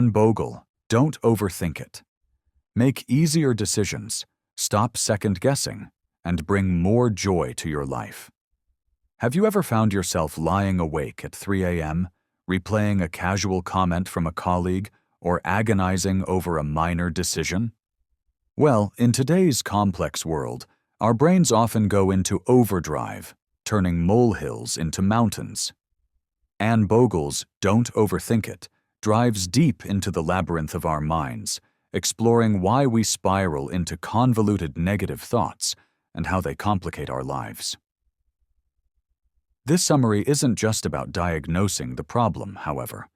Bogel, don't overthink it. Make easier decisions, stop second-guessing, and bring more joy to your life. Have you ever found yourself lying awake at 3 a.m., replaying a casual comment from a colleague, or agonizing over a minor decision? Well, in today's complex world, our brains often go into overdrive, turning molehills into mountains. Bogel's Don't Overthink It drives deep into the labyrinth of our minds, exploring why we spiral into convoluted negative thoughts and how they complicate our lives. This summary isn't just about diagnosing the problem, however.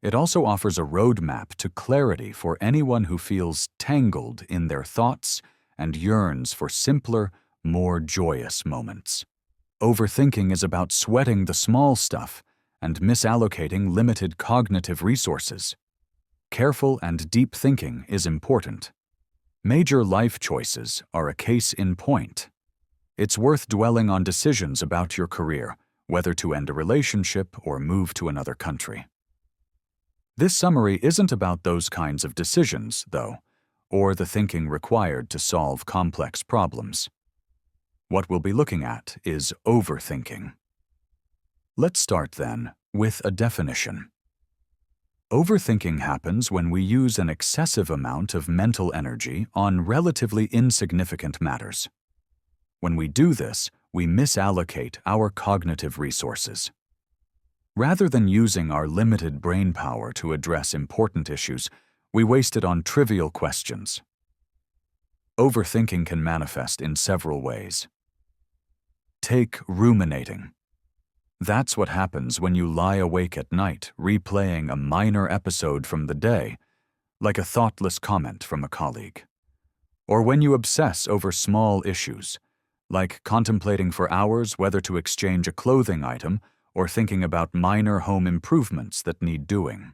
It also offers a roadmap to clarity for anyone who feels tangled in their thoughts and yearns for simpler, more joyous moments. Overthinking is about sweating the small stuff and misallocating limited cognitive resources. Careful and deep thinking is important. Major life choices are a case in point. It's worth dwelling on decisions about your career, whether to end a relationship or move to another country. This summary isn't about those kinds of decisions, though, or the thinking required to solve complex problems. What we'll be looking at is overthinking. Let's start, then, with a definition. Overthinking happens when we use an excessive amount of mental energy on relatively insignificant matters. When we do this, we misallocate our cognitive resources. Rather than using our limited brain power to address important issues, we waste it on trivial questions. Overthinking can manifest in several ways. Take ruminating. That's what happens when you lie awake at night replaying a minor episode from the day, like a thoughtless comment from a colleague. Or when you obsess over small issues, like contemplating for hours whether to exchange a clothing item or thinking about minor home improvements that need doing.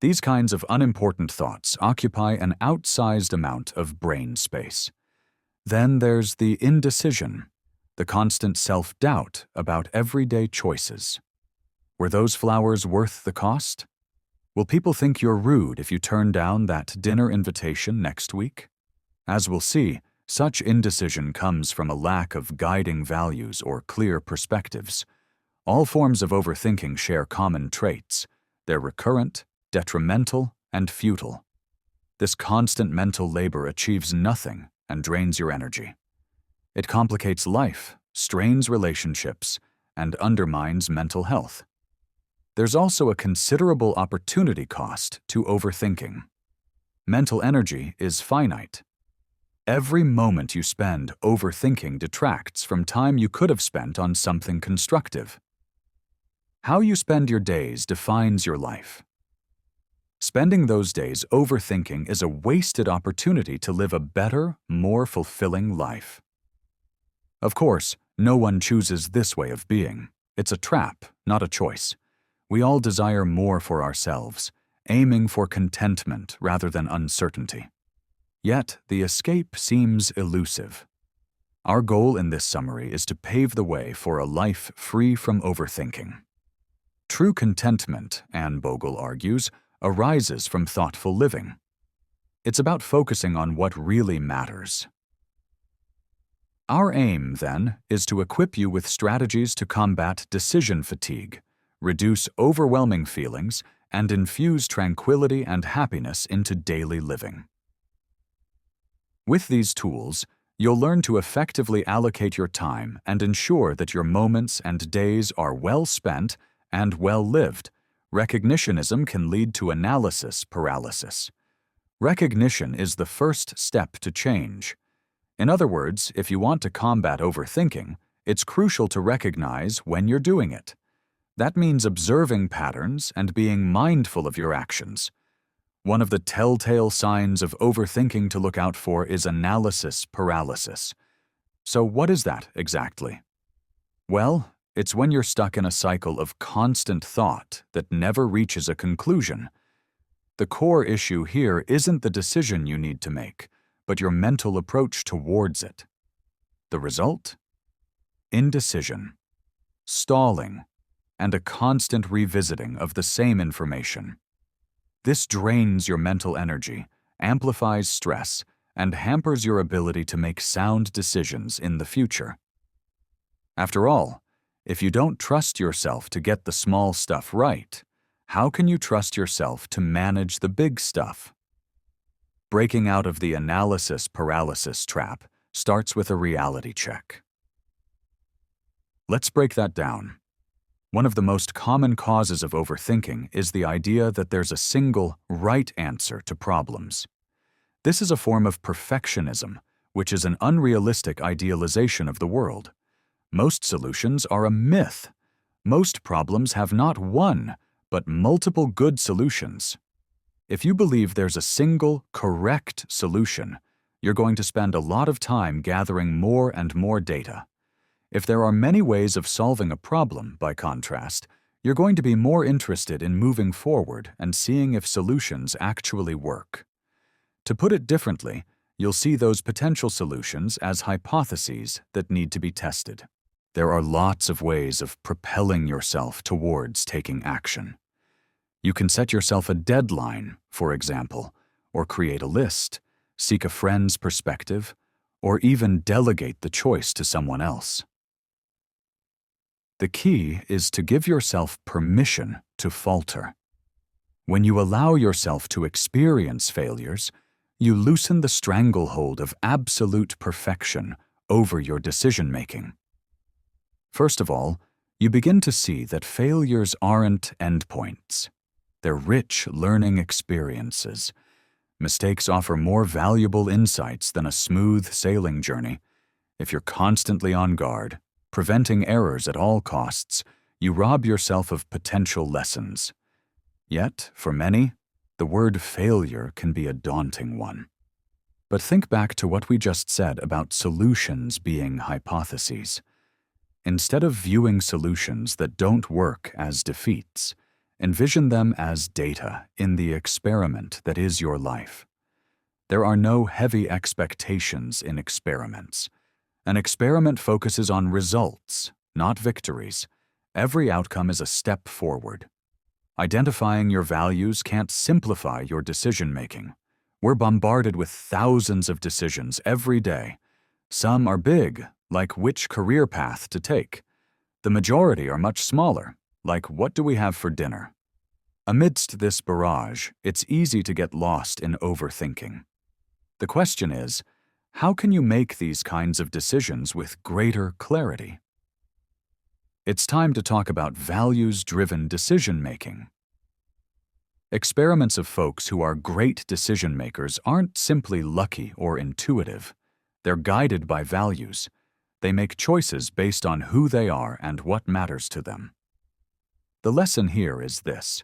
These kinds of unimportant thoughts occupy an outsized amount of brain space. Then there's the indecision, the constant self-doubt about everyday choices. Were those flowers worth the cost? Will people think you're rude if you turn down that dinner invitation next week? As we'll see, such indecision comes from a lack of guiding values or clear perspectives. All forms of overthinking share common traits. They're recurrent, detrimental, and futile. This constant mental labor achieves nothing and drains your energy. It complicates life, strains relationships, and undermines mental health. There's also a considerable opportunity cost to overthinking. Mental energy is finite. Every moment you spend overthinking detracts from time you could have spent on something constructive. How you spend your days defines your life. Spending those days overthinking is a wasted opportunity to live a better, more fulfilling life. Of course, no one chooses this way of being. It's a trap, not a choice. We all desire more for ourselves, aiming for contentment rather than uncertainty. Yet, the escape seems elusive. Our goal in this summary is to pave the way for a life free from overthinking. True contentment, Bogel argues, arises from thoughtful living. It's about focusing on what really matters. Our aim, then, is to equip you with strategies to combat decision fatigue, reduce overwhelming feelings, and infuse tranquility and happiness into daily living. With these tools, you'll learn to effectively allocate your time and ensure that your moments and days are well spent and well lived. Recognitionism can lead to analysis paralysis. Recognition is the first step to change. In other words, if you want to combat overthinking, it's crucial to recognize when you're doing it. That means observing patterns and being mindful of your actions. One of the telltale signs of overthinking to look out for is analysis paralysis. So what is that exactly? Well, it's when you're stuck in a cycle of constant thought that never reaches a conclusion. The core issue here isn't the decision you need to make, but your mental approach towards it. The result? Indecision, stalling, and a constant revisiting of the same information. This drains your mental energy, amplifies stress, and hampers your ability to make sound decisions in the future. After all, if you don't trust yourself to get the small stuff right, how can you trust yourself to manage the big stuff? Breaking out of the analysis paralysis trap starts with a reality check. Let's break that down. One of the most common causes of overthinking is the idea that there's a single right answer to problems. This is a form of perfectionism, which is an unrealistic idealization of the world. Most solutions are a myth. Most problems have not one, but multiple good solutions. If you believe there's a single correct solution, you're going to spend a lot of time gathering more and more data. If there are many ways of solving a problem, by contrast, you're going to be more interested in moving forward and seeing if solutions actually work. To put it differently, you'll see those potential solutions as hypotheses that need to be tested. There are lots of ways of propelling yourself towards taking action. You can set yourself a deadline, for example, or create a list, seek a friend's perspective, or even delegate the choice to someone else. The key is to give yourself permission to falter. When you allow yourself to experience failures, you loosen the stranglehold of absolute perfection over your decision-making. First of all, you begin to see that failures aren't endpoints. They're rich learning experiences. Mistakes offer more valuable insights than a smooth sailing journey. If you're constantly on guard, preventing errors at all costs, you rob yourself of potential lessons. Yet, for many, the word failure can be a daunting one. But think back to what we just said about solutions being hypotheses. Instead of viewing solutions that don't work as defeats, envision them as data in the experiment that is your life. There are no heavy expectations in experiments. An experiment focuses on results, not victories. Every outcome is a step forward. Identifying your values can't simplify your decision-making. We're bombarded with thousands of decisions every day. Some are big, like which career path to take. The majority are much smaller, like what do we have for dinner? Amidst this barrage, it's easy to get lost in overthinking. The question is, how can you make these kinds of decisions with greater clarity? It's time to talk about values-driven decision-making. Experiments of folks who are great decision-makers aren't simply lucky or intuitive. They're guided by values. They make choices based on who they are and what matters to them. The lesson here is this.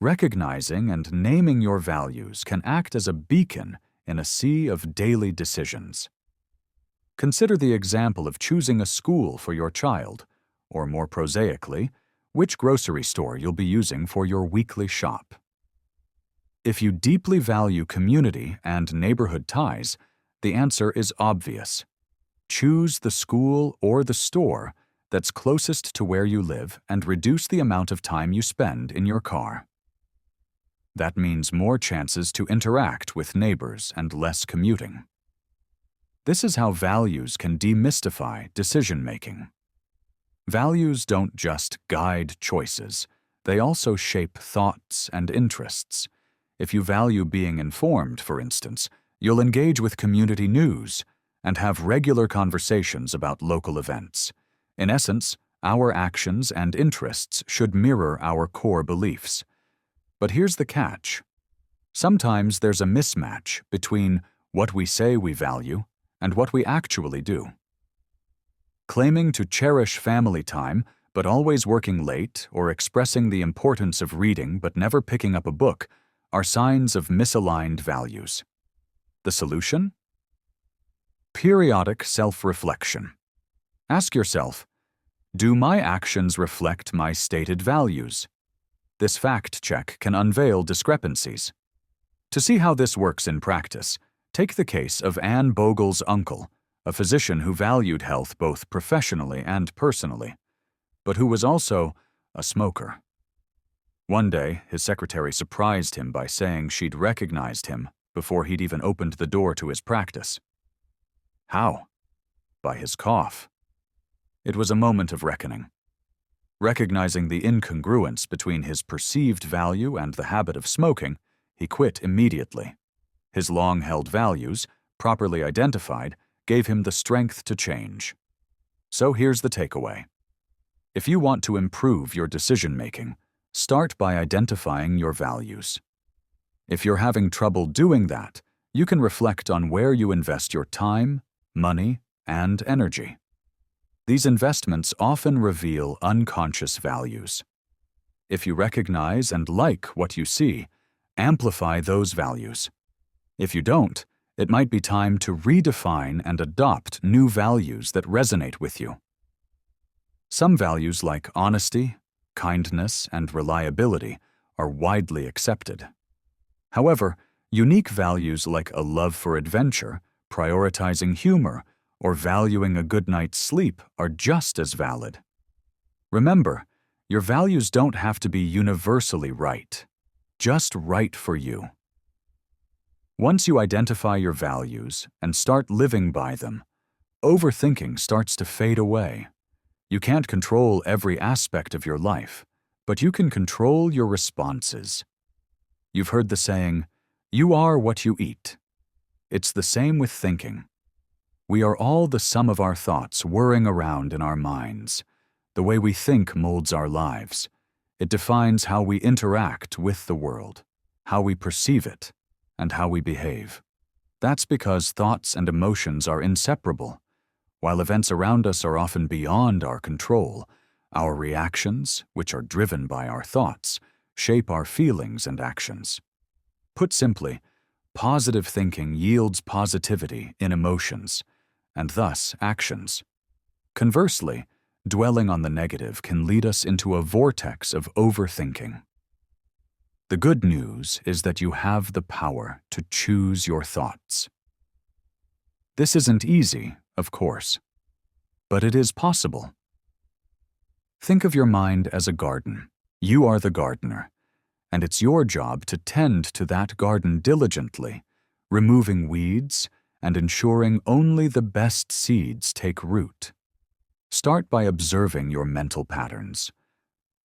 Recognizing and naming your values can act as a beacon in a sea of daily decisions. Consider the example of choosing a school for your child, or more prosaically, which grocery store you'll be using for your weekly shop. If you deeply value community and neighborhood ties, the answer is obvious. Choose the school or the store that's closest to where you live and reduce the amount of time you spend in your car. That means more chances to interact with neighbors and less commuting. This is how values can demystify decision-making. Values don't just guide choices, they also shape thoughts and interests. If you value being informed, for instance, you'll engage with community news and have regular conversations about local events. In essence, our actions and interests should mirror our core beliefs. But here's the catch. Sometimes there's a mismatch between what we say we value and what we actually do. Claiming to cherish family time but always working late or expressing the importance of reading but never picking up a book are signs of misaligned values. The solution? Periodic self-reflection. Ask yourself, do my actions reflect my stated values? This fact check can unveil discrepancies. To see how this works in practice, take the case of Anne Bogel's uncle, a physician who valued health both professionally and personally, but who was also a smoker. One day, his secretary surprised him by saying she'd recognized him before he'd even opened the door to his practice. How? By his cough. It was a moment of reckoning. Recognizing the incongruence between his perceived value and the habit of smoking, he quit immediately. His long-held values, properly identified, gave him the strength to change. So here's the takeaway. If you want to improve your decision-making, start by identifying your values. If you're having trouble doing that, you can reflect on where you invest your time, money, and energy. These investments often reveal unconscious values. If you recognize and like what you see, amplify those values. If you don't, it might be time to redefine and adopt new values that resonate with you. Some values like honesty, kindness, and reliability are widely accepted. However, unique values like a love for adventure, prioritizing humor, or valuing a good night's sleep are just as valid. Remember, your values don't have to be universally right, just right for you. Once you identify your values and start living by them, overthinking starts to fade away. You can't control every aspect of your life, but you can control your responses. You've heard the saying, "You are what you eat." It's the same with thinking. We are all the sum of our thoughts whirring around in our minds. The way we think molds our lives. It defines how we interact with the world, how we perceive it, and how we behave. That's because thoughts and emotions are inseparable. While events around us are often beyond our control, our reactions, which are driven by our thoughts, shape our feelings and actions. Put simply, positive thinking yields positivity in emotions, and thus actions. Conversely, dwelling on the negative can lead us into a vortex of overthinking. The good news is that you have the power to choose your thoughts. This isn't easy, of course, but it is possible. Think of your mind as a garden. You are the gardener, and it's your job to tend to that garden diligently, removing weeds and ensuring only the best seeds take root. Start by observing your mental patterns.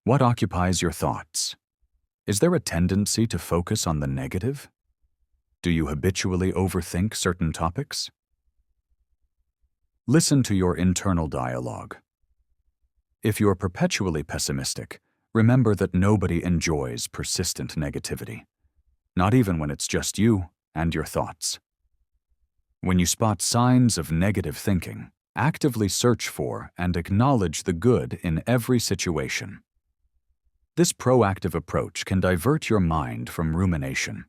What occupies your thoughts? Is there a tendency to focus on the negative? Do you habitually overthink certain topics? Listen to your internal dialogue. If you're perpetually pessimistic, remember that nobody enjoys persistent negativity, not even when it's just you and your thoughts. When you spot signs of negative thinking, actively search for and acknowledge the good in every situation. This proactive approach can divert your mind from rumination.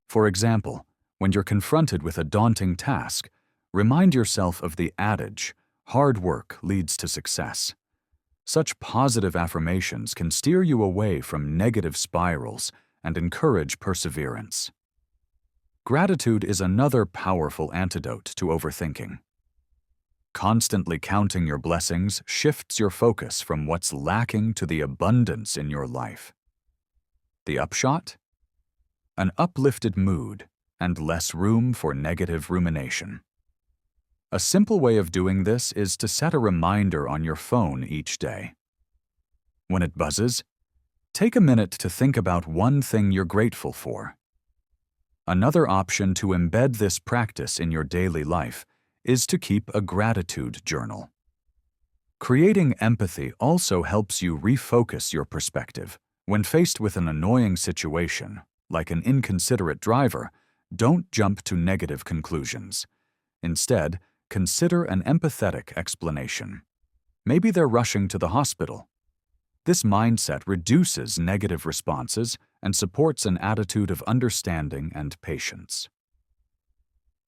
For example, when you're confronted with a daunting task, remind yourself of the adage, "Hard work leads to success." Such positive affirmations can steer you away from negative spirals and encourage perseverance. Gratitude is another powerful antidote to overthinking. Constantly counting your blessings shifts your focus from what's lacking to the abundance in your life. The upshot? An uplifted mood and less room for negative rumination. A simple way of doing this is to set a reminder on your phone each day. When it buzzes, take a minute to think about one thing you're grateful for. Another option to embed this practice in your daily life is to keep a gratitude journal. Creating empathy also helps you refocus your perspective. When faced with an annoying situation, like an inconsiderate driver, don't jump to negative conclusions. Instead, consider an empathetic explanation. Maybe they're rushing to the hospital. This mindset reduces negative responses and supports an attitude of understanding and patience.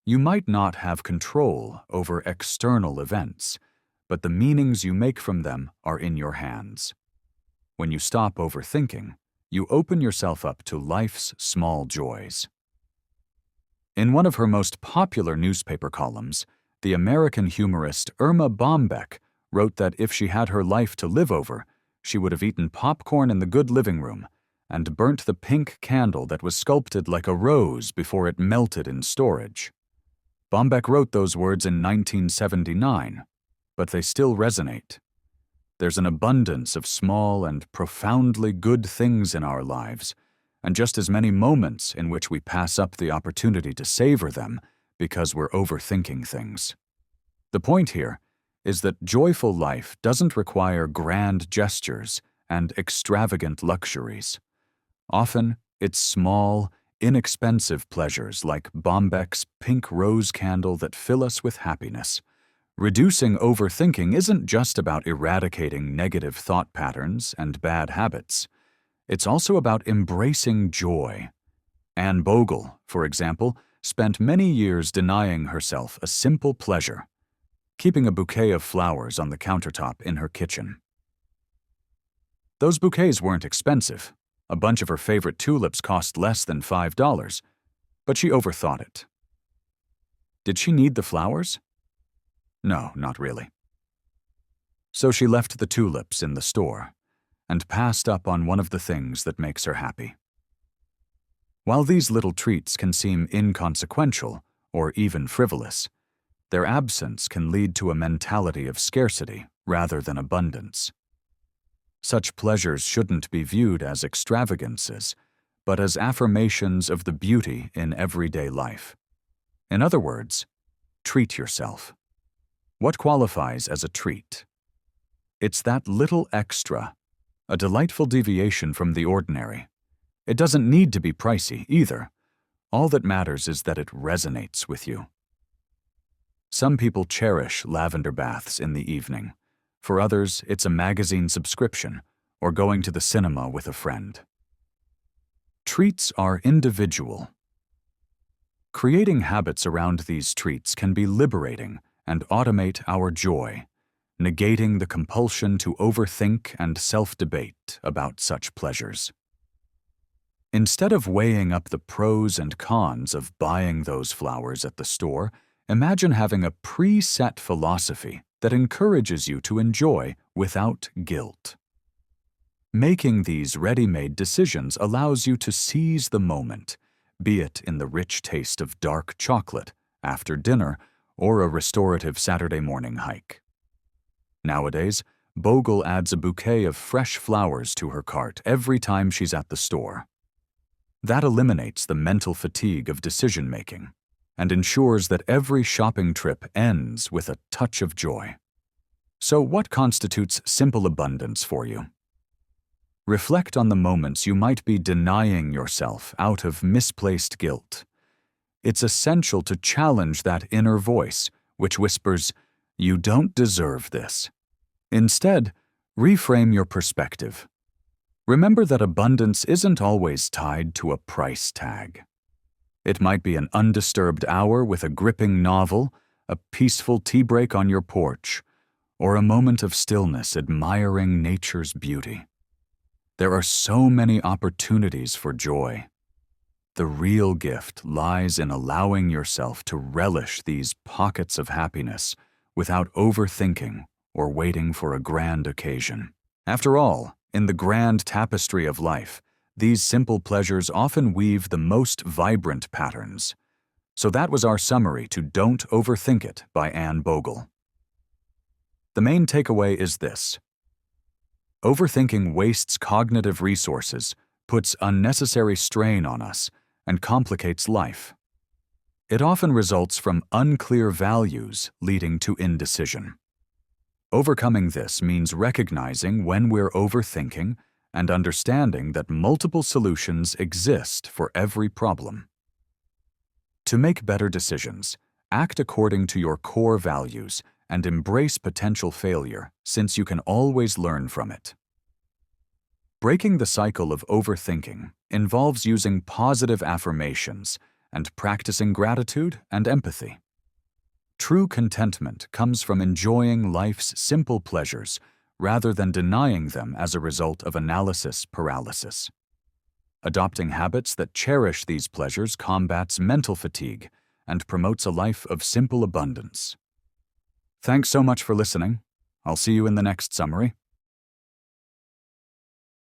You might not have control over external events, but the meanings you make from them are in your hands. When you stop overthinking, you open yourself up to life's small joys. In one of her most popular newspaper columns, the American humorist Irma Bombeck wrote that if she had her life to live over, she would have eaten popcorn in the good living room and burnt the pink candle that was sculpted like a rose before it melted in storage. Bombeck wrote those words in 1979, but they still resonate. There's an abundance of small and profoundly good things in our lives, and just as many moments in which we pass up the opportunity to savor them because we're overthinking things. The point here is that joyful life doesn't require grand gestures and extravagant luxuries. Often, it's small, inexpensive pleasures like Bombeck's pink rose candle that fill us with happiness. Reducing overthinking isn't just about eradicating negative thought patterns and bad habits. It's also about embracing joy. Anne Bogel, for example, spent many years denying herself a simple pleasure, keeping a bouquet of flowers on the countertop in her kitchen. Those bouquets weren't expensive. A bunch of her favorite tulips cost less than $5, but she overthought it. Did she need the flowers? No, not really. So she left the tulips in the store and passed up on one of the things that makes her happy. While these little treats can seem inconsequential or even frivolous, their absence can lead to a mentality of scarcity rather than abundance. Such pleasures shouldn't be viewed as extravagances, but as affirmations of the beauty in everyday life. In other words, treat yourself. What qualifies as a treat? It's that little extra, a delightful deviation from the ordinary. It doesn't need to be pricey either. All that matters is that it resonates with you. Some people cherish lavender baths in the evening. For others, it's a magazine subscription or going to the cinema with a friend. Treats are individual. Creating habits around these treats can be liberating and automate our joy, negating the compulsion to overthink and self-debate about such pleasures. Instead of weighing up the pros and cons of buying those flowers at the store, imagine having a preset philosophy that encourages you to enjoy without guilt. Making these ready-made decisions allows you to seize the moment, be it in the rich taste of dark chocolate after dinner or a restorative Saturday morning hike. Nowadays, Bogel adds a bouquet of fresh flowers to her cart every time she's at the store. That eliminates the mental fatigue of decision-making and ensures that every shopping trip ends with a touch of joy. So what constitutes simple abundance for you? Reflect on the moments you might be denying yourself out of misplaced guilt. It's essential to challenge that inner voice, which whispers, "You don't deserve this." Instead, reframe your perspective. Remember that abundance isn't always tied to a price tag. It might be an undisturbed hour with a gripping novel, a peaceful tea break on your porch, or a moment of stillness admiring nature's beauty. There are so many opportunities for joy. The real gift lies in allowing yourself to relish these pockets of happiness without overthinking or waiting for a grand occasion. After all, in the grand tapestry of life, these simple pleasures often weave the most vibrant patterns. So that was our summary to Don't Overthink It by Anne Bogel. The main takeaway is this: overthinking wastes cognitive resources, puts unnecessary strain on us, and complicates life. It often results from unclear values leading to indecision. Overcoming this means recognizing when we're overthinking and understanding that multiple solutions exist for every problem. To make better decisions, act according to your core values and embrace potential failure, since you can always learn from it. Breaking the cycle of overthinking involves using positive affirmations and practicing gratitude and empathy. True contentment comes from enjoying life's simple pleasures rather than denying them as a result of analysis paralysis. Adopting habits that cherish these pleasures combats mental fatigue and promotes a life of simple abundance. Thanks so much for listening. I'll see you in the next summary.